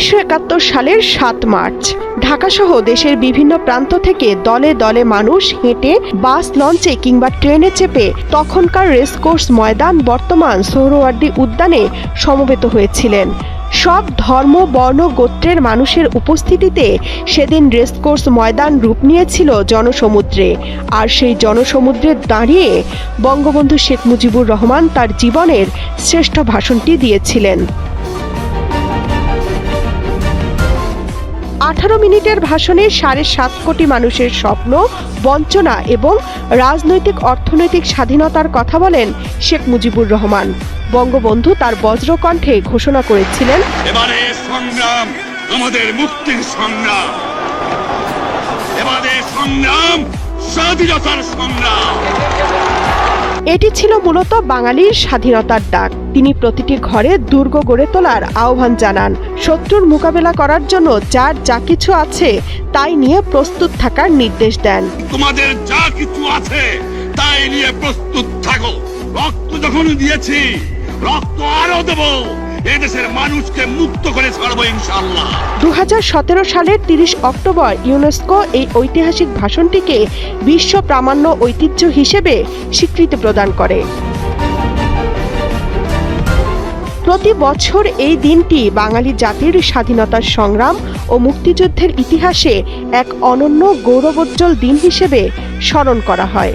1971 সালের 7 মার্চ ঢাকাসহ দেশের বিভিন্ন প্রান্ত থেকে দলে দলে মানুষ হেঁটে, বাস, লঞ্চে কিংবা ট্রেনে চেপে তখনকার রেসকোর্স ময়দান বর্তমান সোহরাওয়ার্দী উদ্যানে সমবেত হয়েছিলেন। সব ধর্ম, বর্ণ, গোত্রের মানুষের উপস্থিতিতে সেদিন রেসকোর্স ময়দান রূপ নিয়েছিল জনসমুদ্রে। আর সেই জনসমুদ্রে দাঁড়িয়ে বঙ্গবন্ধু শেখ মুজিবুর রহমান তার জীবনের শ্রেষ্ঠ ভাষণটি দিয়েছিলেন। 18 মিনিটের ভাষণে 7.5 কোটি মানুষের স্বপ্ন, বঞ্চনা এবং রাজনৈতিক অর্থনৈতিক স্বাধীনতার কথা বলেন শেখ মুজিবুর রহমান। বঙ্গবন্ধু তার বজ্রকণ্ঠে ঘোষণা করেছিলেন, এবারে সংগ্রাম আমাদের মুক্তির সংগ্রাম, এবারে সংগ্রাম স্বাধীনতার সংগ্রাম। এটি ছিল মূলত বাঙালির স্বাধীনতার ডাক। তিনি প্রতিটি ঘরে দুর্গ গড়ে তোলার আহ্বান জানান, শত্রুর মোকাবেলা করার জন্য যার যা কিছু আছে তাই নিয়ে প্রস্তুত থাকার নির্দেশ দেন। তোমাদের যা কিছু আছে তাই নিয়ে প্রস্তুত থাকো। রক্ত যখন দিয়েছি, রক্ত আরো দেব। এদেশের মানুষকে মুক্ত করে ছাড়বো ইনশাআল্লাহ। 2017 সালের 30 অক্টোবর ইউনেস্কো এই ঐতিহাসিক ভাষণটিকে বিশ্ব প্রামাণ্য ঐতিহ্য হিসেবে স্বীকৃতি প্রদান করে। প্রতি বছর এই দিনটি বাঙালি জাতির স্বাধীনতার সংগ্রাম ও মুক্তিযুদ্ধের ইতিহাসে এক অনন্য গৌরবোজ্জ্বল দিন হিসেবে স্মরণ করা হয়।